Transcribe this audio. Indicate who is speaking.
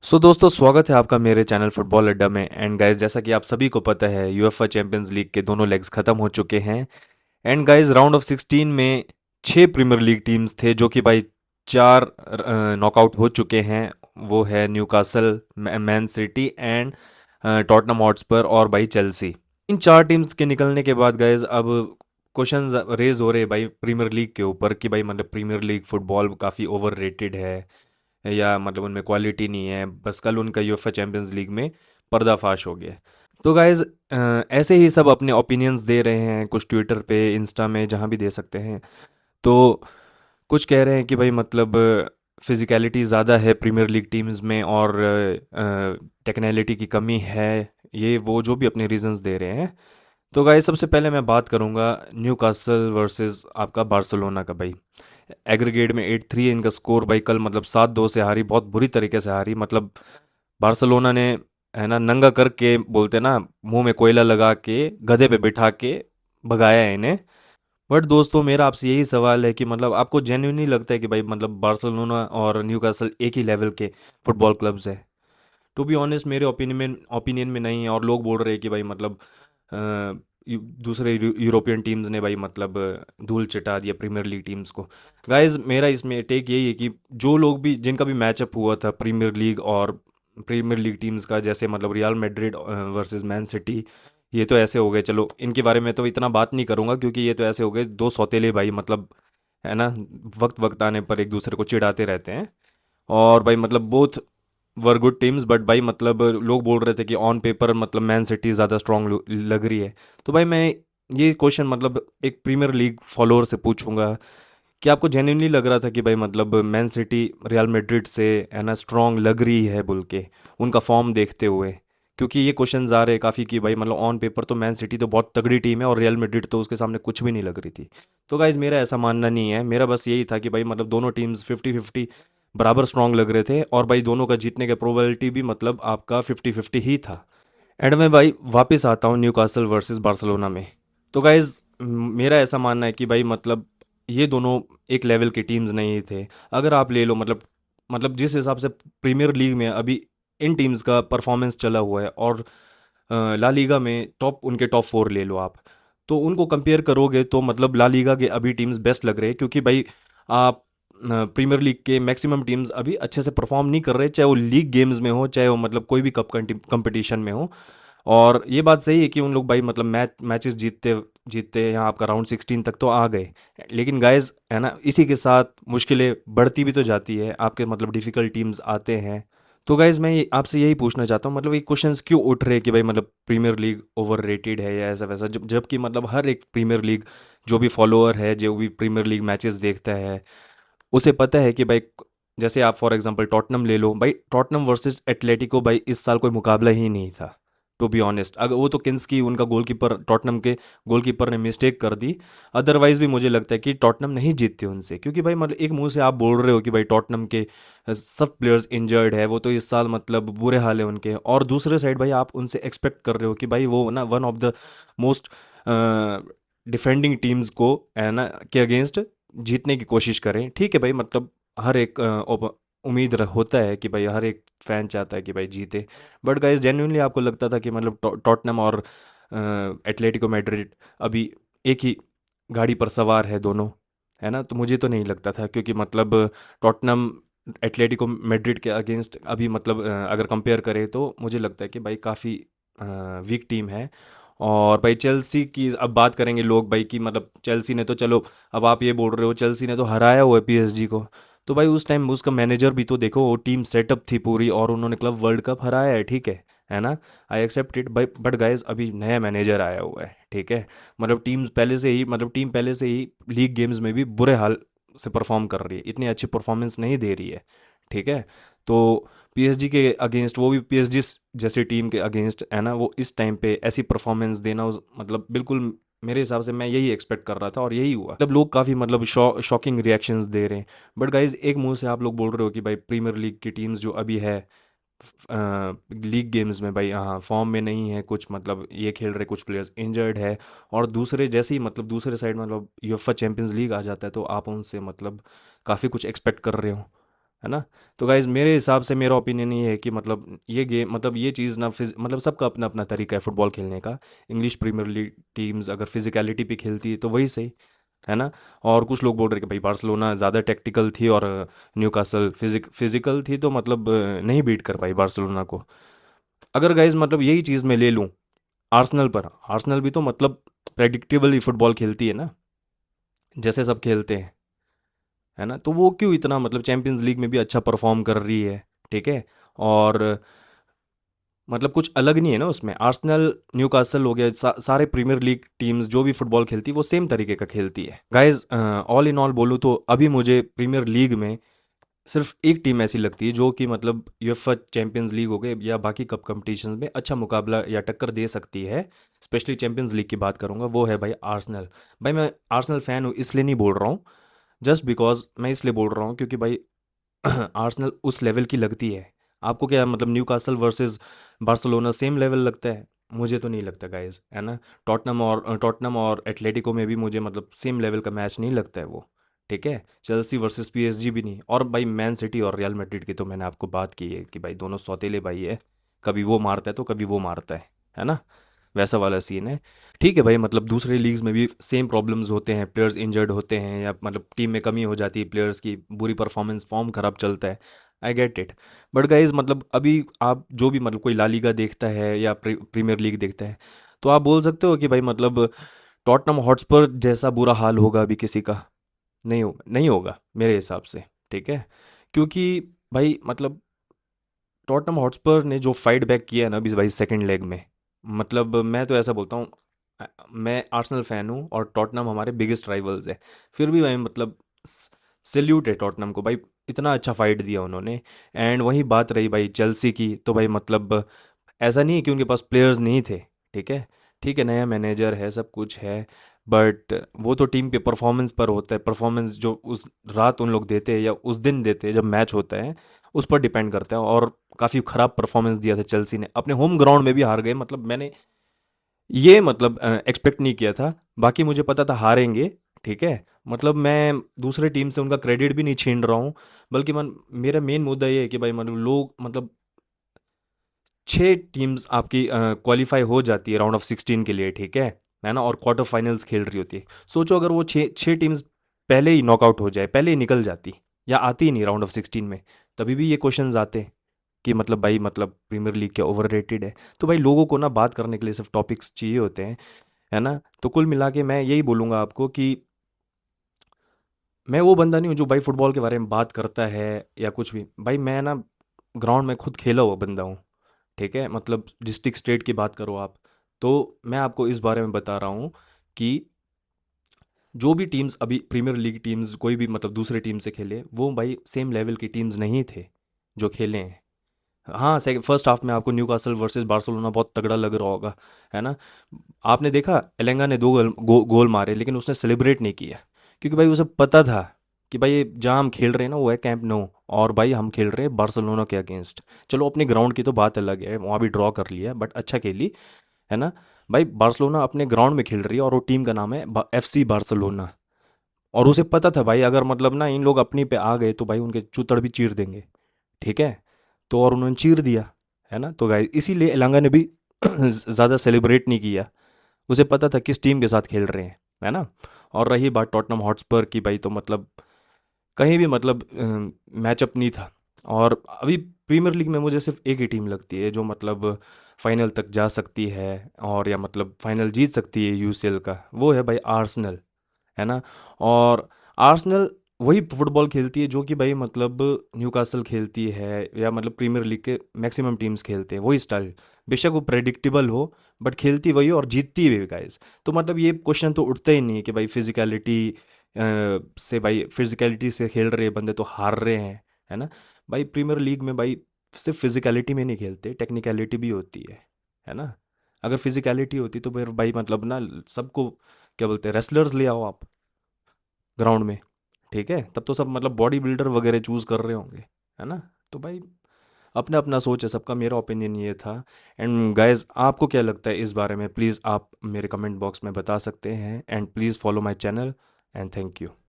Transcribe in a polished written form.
Speaker 1: दोस्तों स्वागत है आपका मेरे चैनल फुटबॉल अड्डा में। एंड गाइस, जैसा कि आप सभी को पता है, यूएफए चैंपियंस लीग के दोनों लेग्स खत्म हो चुके हैं। एंड गाइस, राउंड ऑफ 16 में 6 प्रीमियर लीग टीम्स थे जो कि भाई 4 नॉकआउट हो चुके हैं। वो है Newcastle, man city and Tottenham Hotspur और भाई चेल्सी। इन 4 टीम्स के निकलने के बाद गाइस अब क्वेश्चंस रेज हो रहे हैं भाई प्रीमियर लीग के ऊपर कि भाई मतलब प्रीमियर लीग फुटबॉल काफ़ी ओवर रेटेड है या मतलब उनमें क्वालिटी नहीं है। बस कल उनका यूएफए चैंपियंस लीग में पर्दाफाश हो गया। तो गाइज ऐसे ही सब अपने ओपिनियंस दे रहे हैं, कुछ ट्विटर पे, इंस्टा में, जहाँ भी दे सकते हैं। तो कुछ कह रहे हैं कि भाई मतलब फिजिकलिटी ज़्यादा है प्रीमियर लीग टीम्स में और टेक्निकलिटी की कमी है। ये वो जो भी अपने रीजंस दे रहे हैं। तो गाइस, सबसे पहले मैं बात करूंगा न्यूकासल वर्सेस आपका बार्सिलोना का। भाई एग्रीगेट में 8-3 इनका स्कोर। भाई कल मतलब 7-2 से हारी, बहुत बुरी तरीके से हारी। मतलब बार्सिलोना ने, है ना, नंगा करके बोलते ना, मुंह में कोयला लगा के गधे पे बिठा के भगाया है इन्हें। बट दोस्तों, मेरा आपसे यही सवाल है कि मतलब आपको जेन्युइनली लगता है कि भाई मतलब बार्सिलोना और न्यूकासल एक ही लेवल के फुटबॉल क्लब्स है? टू बी ऑनेस्ट, मेरे ओपिनियन में नहीं है। और लोग बोल रहे हैं कि भाई मतलब दूसरे यूरोपियन टीम्स ने भाई मतलब धूल चटा दिया प्रीमियर लीग टीम्स को। गाइज, मेरा इसमें टेक यही है कि जो लोग भी, जिनका भी मैचअप हुआ था प्रीमियर लीग और प्रीमियर लीग टीम्स का, जैसे मतलब real Madrid versus man city, ये तो ऐसे हो गए। चलो, इनके बारे में तो इतना बात नहीं करूंगा क्योंकि ये तो ऐसे हो गए दो सौतेले भाई, मतलब, है ना, वक्त वक्त आने पर एक दूसरे को चिढ़ाते रहते हैं। और भाई मतलब both were good teams, but भाई मतलब लोग बोल रहे थे कि ऑन पेपर मतलब मैन सिटी ज़्यादा स्ट्रांग लग रही है। तो भाई मैं ये क्वेश्चन मतलब एक प्रीमियर लीग फॉलोअर से पूछूंगा कि आपको जेन्युइनली लग रहा था कि भाई मतलब मैन सिटी रियल मैड्रिड से, है ना, स्ट्रांग लग रही है बोल के, उनका फॉर्म देखते हुए? क्योंकि ये क्वेश्चन आ रहे हैं काफ़ी कि भाई मतलब ऑन पेपर तो मैन सिटी तो बहुत तगड़ी टीम है और रियल मैड्रिड तो उसके सामने कुछ भी नहीं लग रही थी। तो गाइज, मेरा ऐसा मानना नहीं है। मेरा बस यही था कि भाई मतलब दोनों टीम्स 50-50 बराबर स्ट्रांग लग रहे थे और भाई दोनों का जीतने का प्रोबेबिलिटी भी मतलब आपका 50-50 ही था। एंड में भाई वापस आता हूँ न्यूकासल वर्सेस बार्सिलोना में। तो गाइज, मेरा ऐसा मानना है कि भाई मतलब ये दोनों एक लेवल के टीम्स नहीं थे। अगर आप ले लो मतलब जिस हिसाब से प्रीमियर लीग में अभी इन टीम्स का परफॉर्मेंस चला हुआ है और ला लीगा में टॉप 4 ले लो आप, तो उनको कंपेयर करोगे तो मतलब ला लीगा के अभी टीम्स बेस्ट लग रहे हैं। क्योंकि भाई आप प्रीमियर लीग के मैक्सिमम टीम्स अभी अच्छे से परफॉर्म नहीं कर रहे, चाहे वो लीग गेम्स में हो, चाहे वो मतलब कोई भी कप कंपटीशन में हो। और ये बात सही है कि उन लोग भाई मतलब मैचेस जीतते जीतते यहाँ आपका राउंड 16 तक तो आ गए। लेकिन गाइज, है ना, इसी के साथ मुश्किलें बढ़ती भी तो जाती है, आपके मतलब डिफिकल्ट टीम्स आते हैं। तो गाइज, मैं आपसे यही पूछना चाहता हूँ, मतलब ये क्वेश्चंस क्यों उठ रहे हैं कि भाई मतलब प्रीमियर लीग ओवर रेटेड है या ऐसा वैसा, जबकि मतलब हर एक प्रीमियर लीग जो भी फॉलोअर है, जो भी प्रीमियर लीग मैचेस देखता है, उसे पता है कि भाई जैसे आप फॉर एग्जांपल टॉटनम ले लो। भाई टॉटनम वर्सेस एटलेटिको, भाई इस साल कोई मुकाबला ही नहीं था। टू बी ऑनेस्ट, अगर वो तो किंस्की, उनका गोलकीपर, टॉटनम के गोलकीपर ने मिस्टेक कर दी। अदरवाइज भी मुझे लगता है कि टॉटनम नहीं जीतती उनसे। क्योंकि भाई मतलब एक मुंह से आप बोल रहे हो कि भाई टॉटनम के सब प्लेयर्स इंजर्ड है, वो तो इस साल मतलब बुरे हाल है उनके, और दूसरे साइड भाई आप उनसे एक्सपेक्ट कर रहे हो कि भाई वो ना one of the most defending teams को, है ना, के अगेंस्ट जीतने की कोशिश करें। ठीक है भाई, मतलब हर एक होता है कि भाई हर एक फैन चाहता है कि भाई जीते। बट गाइस, जेन्युइनली आपको लगता था कि मतलब टॉटनम और एटलेटिको मैड्रिड अभी एक ही गाड़ी पर सवार है दोनों, है ना? तो मुझे तो नहीं लगता था, क्योंकि मतलब टॉटनम एटलेटिको मैड्रिड के अगेंस्ट अभी मतलब अगर कंपेयर करें तो मुझे लगता है कि भाई काफ़ी वीक टीम है। और भाई चेल्सी की अब बात करेंगे लोग भाई कि मतलब चेल्सी ने तो, चलो, अब आप ये बोल रहे हो चेल्सी ने तो हराया हुआ है पीएसजी को। तो भाई उस टाइम उसका मैनेजर भी तो देखो, वो टीम सेटअप थी पूरी और उन्होंने क्लब वर्ल्ड कप हराया है, ठीक है ना? I accept it. But guys, अभी नया मैनेजर आया हुआ है, ठीक है? मतलब टीम पहले से ही लीग गेम्स में भी बुरे हाल से परफॉर्म कर रही है, इतनी अच्छी परफॉर्मेंस नहीं दे रही है, ठीक है? तो पीएसजी के अगेंस्ट, वो भी पीएसजी जैसी टीम के अगेंस्ट, है ना, वो इस टाइम पे ऐसी परफॉर्मेंस देना मतलब बिल्कुल, मेरे हिसाब से मैं यही एक्सपेक्ट कर रहा था और यही हुआ। मतलब लोग काफ़ी मतलब शॉकिंग रिएक्शंस दे रहे हैं। बट गाइज, एक मुंह से आप लोग बोल रहे हो कि भाई प्रीमियर लीग की टीम्स जो अभी है लीग गेम्स में भाई, हाँ, फॉर्म में नहीं है कुछ, मतलब ये खेल रहे कुछ प्लेयर्स इंजर्ड है। और दूसरे जैसे ही मतलब दूसरे साइड मतलब यूएफए चैंपियंस लीग आ जाता है तो आप उनसे मतलब काफ़ी कुछ एक्सपेक्ट कर रहे हो। है ना। तो गाइज मेरे हिसाब से मेरा ओपिनियन ये है कि मतलब ये गेम मतलब ये चीज़ ना मतलब सबका अपना अपना तरीका है फुटबॉल खेलने का। इंग्लिश प्रीमियर लीग टीम्स अगर फिजिकलिटी पे खेलती है तो वही सही, है ना। और कुछ लोग बोल रहे कि भाई बार्सिलोना ज़्यादा टेक्टिकल थी और न्यूकासल फिजिकल थी, तो मतलब नहीं बीट कर पाई बार्सिलोना को। अगर गाइज मतलब यही चीज़ मैं ले लूँ आर्सेनल पर, आर्सेनल भी तो मतलब प्रेडिक्टेबल फुटबॉल खेलती है ना, जैसे सब खेलते हैं, है ना। तो वो क्यों इतना मतलब चैंपियंस लीग में भी अच्छा परफॉर्म कर रही है, ठीक है। और मतलब कुछ अलग नहीं है ना उसमें। आर्सेनल न्यूकासल हो गया, सारे प्रीमियर लीग टीम्स जो भी फुटबॉल खेलती है वो सेम तरीके का खेलती है गाइज। ऑल इन ऑल बोलूँ तो अभी मुझे प्रीमियर लीग में सिर्फ एक टीम ऐसी लगती है जो कि मतलब यूएफए चैंपियंस लीग हो गए या बाकी कप कंपटीशंस में अच्छा मुकाबला या टक्कर दे सकती है। स्पेशली चैंपियंस लीग की बात करूंगा, वो है भाई आर्सेनल। भाई मैं आर्सेनल फैन हूँ इसलिए नहीं बोल रहा हूँ, जस्ट बिकॉज मैं इसलिए बोल रहा हूँ क्योंकि भाई आर्सेनल उस लेवल की लगती है। आपको क्या मतलब Newcastle versus Barcelona same level लगता है? मुझे तो नहीं लगता गाइज, है ना। टॉटनम और एटलेटिको में भी मुझे मतलब सेम लेवल का मैच नहीं लगता है वो, ठीक है। चेल्सी वर्सेस पीएसजी भी नहीं। और भाई मैन सिटी और रियल मैड्रिड की तो मैंने आपको बात की है कि भाई दोनों सौतेले भाई है, कभी वो मारता है तो कभी वो मारता है ना। वैसा वाला सीन है। ठीक है भाई, मतलब दूसरे लीग्स में भी सेम प्रॉब्लम्स होते हैं, प्लेयर्स इंजर्ड होते हैं या मतलब टीम में कमी हो जाती है, प्लेयर्स की बुरी परफॉर्मेंस, फॉर्म खराब चलता है। I get it. But guys मतलब अभी आप जो भी मतलब कोई ला लीगा देखता है या प्रीमियर लीग देखता है, तो आप बोल सकते हो कि भाई मतलब टॉटनम हॉटस्पर जैसा बुरा हाल होगा अभी किसी का? नहीं होगा, नहीं होगा मेरे हिसाब से, ठीक है। क्योंकि भाई मतलब टॉटनहम हॉटस्पर ने जो फाइट बैक किया है ना अभी भाई सेकंड लेग में, मतलब मैं तो ऐसा बोलता हूँ, मैं आर्सेनल फैन हूँ और टॉटनहम हमारे बिगेस्ट राइवल्स है, फिर भी भाई मतलब सैल्यूट है टॉटनहम को भाई, इतना अच्छा फाइट दिया उन्होंने। एंड वही बात रही भाई चेल्सी की, तो भाई मतलब ऐसा नहीं है कि उनके पास प्लेयर्स नहीं थे, ठीक है। ठीक है, नया मैनेजर है, सब कुछ है, बट वो तो टीम के परफॉर्मेंस पर होता है। परफॉर्मेंस जो उस रात उन लोग देते हैं या उस दिन देते हैं जब मैच होता है, उस पर डिपेंड करता है। और काफ़ी ख़राब परफॉर्मेंस दिया था चेल्सी ने, अपने होम ग्राउंड में भी हार गए। मतलब मैंने ये मतलब एक्सपेक्ट नहीं किया था। बाकी मुझे पता था हारेंगे, ठीक है। मतलब मैं दूसरे टीम से उनका क्रेडिट भी नहीं छीन रहा हूँ, बल्कि मेरा मेन मुद्दा ये है कि भाई मतलब लोग मतलब 6 टीम्स आपकी क्वालिफाई हो जाती है राउंड ऑफ 16 के लिए, ठीक है ना। और क्वार्टर फाइनल्स खेल रही होती है। सोचो अगर वो छः छः टीम्स पहले ही नॉकआउट हो जाए, पहले ही निकल जाती या आती ही नहीं राउंड ऑफ 16 में, तभी भी ये क्वेश्चंस आते कि मतलब भाई मतलब प्रीमियर लीग क्या ओवररेटेड है। तो भाई लोगों को ना बात करने के लिए सिर्फ टॉपिक्स चाहिए होते हैं, है ना। तो कुल मिला के मैं यही बोलूँगा आपको कि मैं वो बंदा नहीं हूँ जो भाई फुटबॉल के बारे में बात करता है या कुछ भी। भाई मैं ना ग्राउंड में खुद खेला हुआ बंदा हूँ, ठीक है। मतलब डिस्ट्रिक्ट स्टेट की बात करो आप, तो मैं आपको इस बारे में बता रहा हूँ कि जो भी टीम्स अभी प्रीमियर लीग टीम्स कोई भी मतलब दूसरे टीम से खेले, वो भाई सेम लेवल की टीम्स नहीं थे जो खेले हैं। हाँ, सेकंड फर्स्ट हाफ में आपको न्यूकासल वर्सेस बार्सिलोना बहुत तगड़ा लग रहा होगा, है ना। आपने देखा एलेंगा ने 2 गोल मारे लेकिन उसने सेलिब्रेट नहीं किया, क्योंकि भाई उसे पता था कि भाई ये जहाँ हम खेल रहे हैं ना वो है कैंप नो, और भाई हम खेल रहे हैं बार्सिलोना के अगेंस्ट। चलो अपने ग्राउंड की तो बात अलग है, वहाँ भी ड्रॉ कर लिया बट अच्छा खेली, है ना। भाई बार्सिलोना अपने ग्राउंड में खेल रही है और वो टीम का नाम है FC बार्सिलोना। और उसे पता था भाई अगर मतलब ना इन लोग अपनी पे आ गए तो भाई उनके चूतड़ भी चीर देंगे, ठीक है। तो और उन्होंने चीर दिया, है ना। तो गाइस इसीलिए एलांगा ने भी ज़्यादा सेलिब्रेट नहीं किया, उसे पता था किस टीम के साथ खेल रहे हैं, है ना। और रही बात टॉटनहम हॉटस्पर की, भाई तो मतलब कहीं भी मतलब मैचअप नहीं था। और अभी प्रीमियर लीग में मुझे सिर्फ एक ही टीम लगती है जो मतलब फाइनल तक जा सकती है और या मतलब फाइनल जीत सकती है यूसीएल का, वो है भाई आर्सेनल, है ना। और आर्सेनल वही फुटबॉल खेलती है जो कि भाई मतलब न्यूकासल खेलती है या मतलब प्रीमियर लीग के मैक्सिमम टीम्स खेलते हैं, वही स्टाइल। बेशक वो प्रेडिक्टेबल हो बट खेलती वही और जीतती भी गाइस। तो मतलब ये क्वेश्चन तो उठता ही नहीं है कि भाई फिजिकलिटी से, भाई फिजिकलिटी से खेल रहे बंदे तो हार रहे हैं, है ना। भाई प्रीमियर लीग में भाई सिर्फ फिजिकलिटी में नहीं खेलते, टेक्निकलिटी भी होती है ना। अगर फिजिकलिटी होती तो फिर भाई मतलब ना सबको क्या बोलते हैं रेसलर्स ले आओ आप ग्राउंड में, ठीक है। तब तो सब मतलब बॉडी बिल्डर वगैरह चूज कर रहे होंगे, है ना। तो भाई अपना अपना सोच है सबका, मेरा ओपिनियन ये था। एंड गाइस आपको क्या लगता है इस बारे में, प्लीज़ आप मेरे कमेंट बॉक्स में बता सकते हैं। And please follow my channel and thank you.